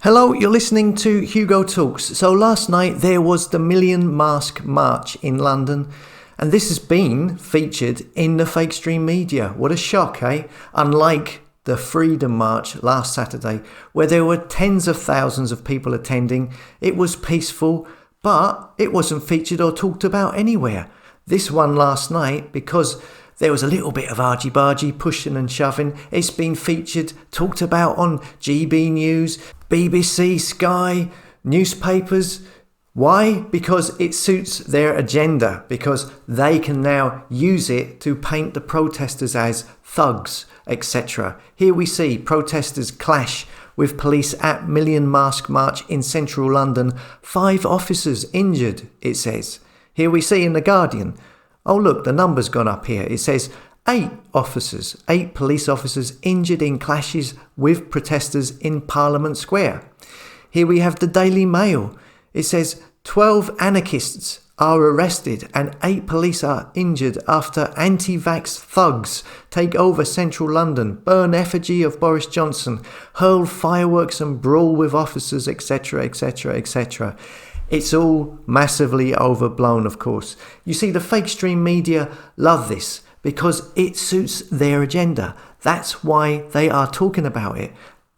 Hello, you're listening to Hugo Talks. So last night there was the Million Mask March in London, and this has been featured in the fake stream media. What a shock, eh? Unlike the Freedom March last Saturday, where there were tens of thousands of people attending, it was peaceful, but it wasn't featured or talked about anywhere. This one last night, because there was a little bit of argy-bargy, pushing and shoving. It's been featured, talked about on GB News, BBC, Sky, newspapers. Why? Because it suits their agenda, because they can now use it to paint the protesters as thugs, etc. Here we see protesters clash with police at Million Mask March in central London. 5 officers injured, it says. Here we see in The Guardian. Oh look, the number's gone up here. It says 8 police officers injured in clashes with protesters in Parliament Square. Here we have the Daily Mail. It says 12 anarchists are arrested and 8 police are injured after anti-vax thugs take over central London, burn effigy of Boris Johnson, hurl fireworks and brawl with officers, etc, etc, etc. It's all massively overblown, of course. You see, the fake stream media love this because it suits their agenda. That's why they are talking about it.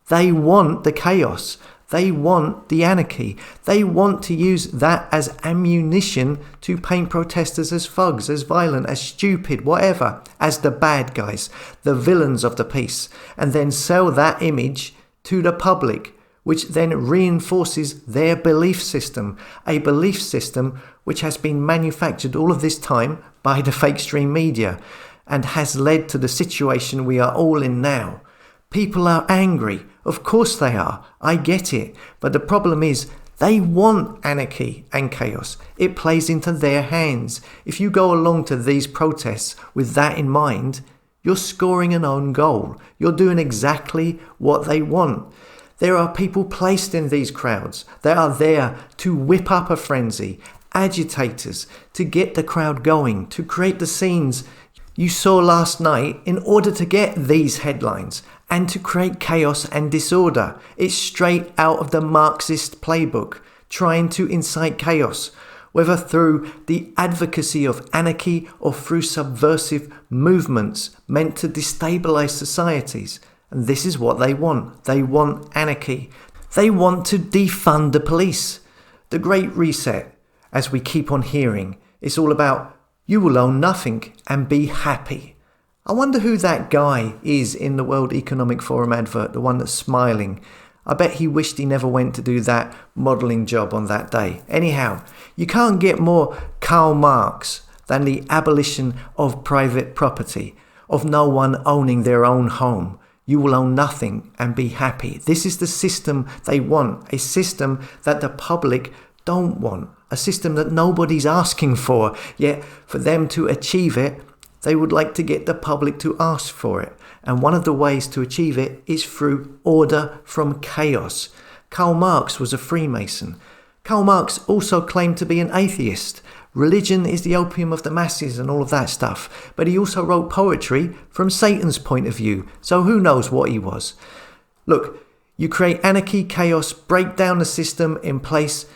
They want the chaos. They want the anarchy. They want to use that as ammunition to paint protesters as thugs, as violent, as stupid, whatever, as the bad guys, the villains of the piece, and then sell that image to the public, which then reinforces their belief system, a belief system which has been manufactured all of this time by the fake stream media and has led to the situation we are all in now. People are angry. Of course they are. I get it. But the problem is they want anarchy and chaos. It plays into their hands. If you go along to these protests with that in mind, you're scoring an own goal. You're doing exactly what they want. There are people placed in these crowds that are there to whip up a frenzy, agitators, to get the crowd going, to create the scenes you saw last night in order to get these headlines and to create chaos and disorder. It's straight out of the Marxist playbook, trying to incite chaos, whether through the advocacy of anarchy or through subversive movements meant to destabilize societies. And this is what they want. They want anarchy. They want to defund the police. The Great Reset, as we keep on hearing, it's all about you will own nothing and be happy. I wonder who that guy is in the World Economic Forum advert, the one that's smiling. I bet he wished he never went to do that modelling job on that day. Anyhow, you can't get more Karl Marx than the abolition of private property, of no one owning their own home. You will own nothing and be happy. This is the system they want, a system that the public don't want, a system that nobody's asking for, yet for them to achieve it, they would like to get the public to ask for it. And one of the ways to achieve it is through order from chaos. Karl Marx was a Freemason. Karl Marx also claimed to be an atheist. Religion is the opium of the masses and all of that stuff. But he also wrote poetry from Satan's point of view. So who knows what he was? Look, you create anarchy, chaos, break down the system in place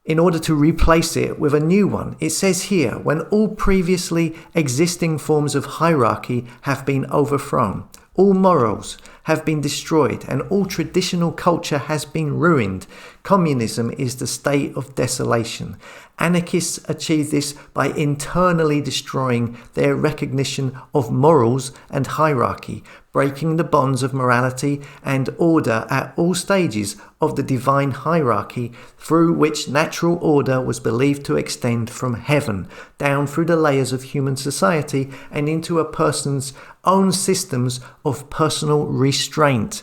in order to replace it with a new one. It says here, when all previously existing forms of hierarchy have been overthrown, all morals have been destroyed and all traditional culture has been ruined. Communism is the state of desolation. Anarchists achieve this by internally destroying their recognition of morals and hierarchy, breaking the bonds of morality and order at all stages of the divine hierarchy through which natural order was believed to extend from heaven, down through the layers of human society and into a person's own systems of personal restraint.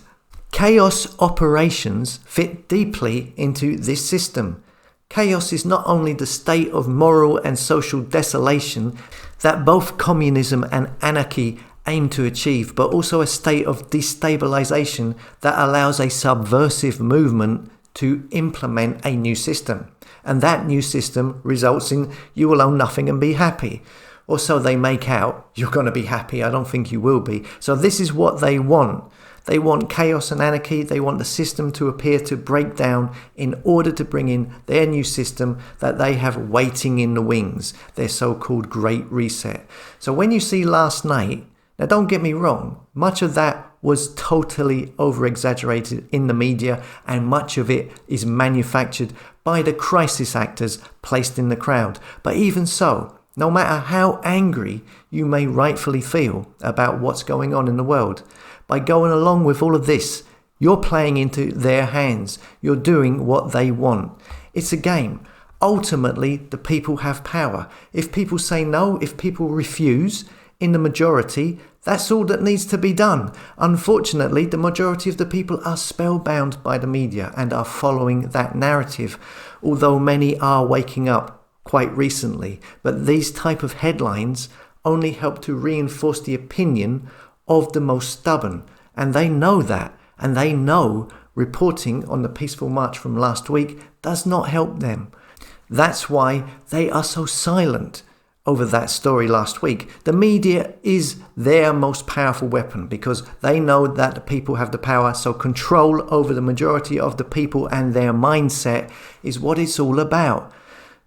Chaos operations fit deeply into this system. Chaos is not only the state of moral and social desolation that both communism and anarchy aim to achieve, but also a state of destabilization that allows a subversive movement to implement a new system. And that new system results in you will own nothing and be happy. Or so they make out. You're going to be happy. I don't think you will be. So this is what they want. They want chaos and anarchy. They want the system to appear to break down in order to bring in their new system that they have waiting in the wings, their so-called Great Reset. So when you see last night, now don't get me wrong, much of that was totally over-exaggerated in the media, and much of it is manufactured by the crisis actors placed in the crowd. But even so, no matter how angry you may rightfully feel about what's going on in the world, by going along with all of this, you're playing into their hands. You're doing what they want. It's a game. Ultimately, the people have power. If people say no, if people refuse, in the majority, that's all that needs to be done. Unfortunately, the majority of the people are spellbound by the media and are following that narrative, although many are waking up quite recently. But these type of headlines only help to reinforce the opinion of the most stubborn, and they know that, and they know reporting on the peaceful march from last week does not help them. That's why they are so silent over that story last week. The media is their most powerful weapon because they know that the people have the power, so control over the majority of the people and their mindset is what it's all about.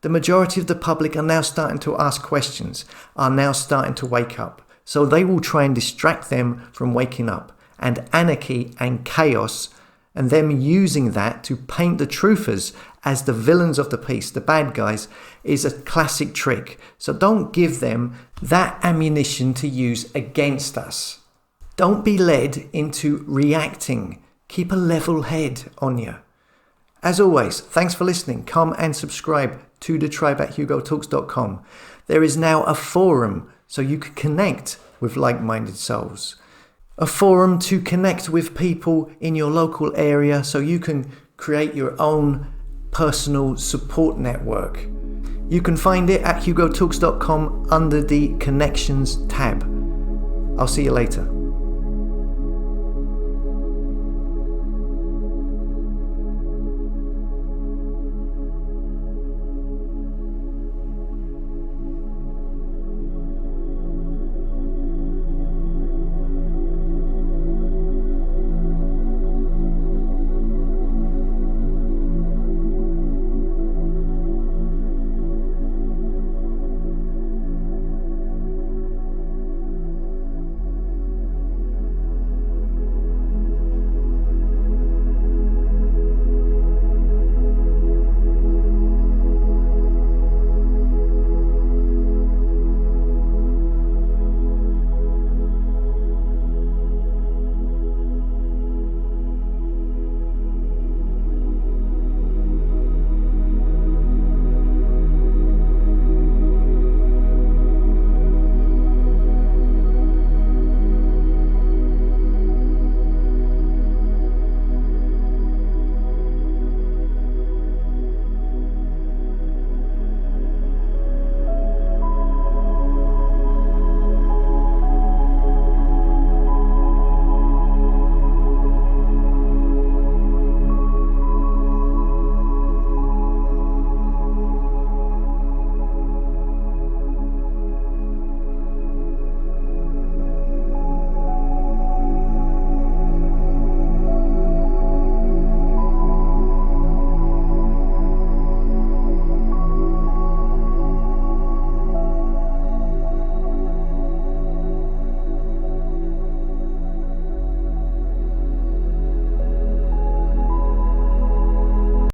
The majority of the public are now starting to ask questions, are now starting to wake up. So they will try and distract them from waking up. And anarchy and chaos, and them using that to paint the truthers as the villains of the piece, the bad guys, is a classic trick. So don't give them that ammunition to use against us. Don't be led into reacting. Keep a level head on you. As always, thanks for listening. Come and subscribe to the tribe at hugotalks.com. There is now a forum so you can connect with like-minded souls. A forum to connect with people in your local area so you can create your own personal support network. You can find it at hugotalks.com under the Connections tab. I'll see you later.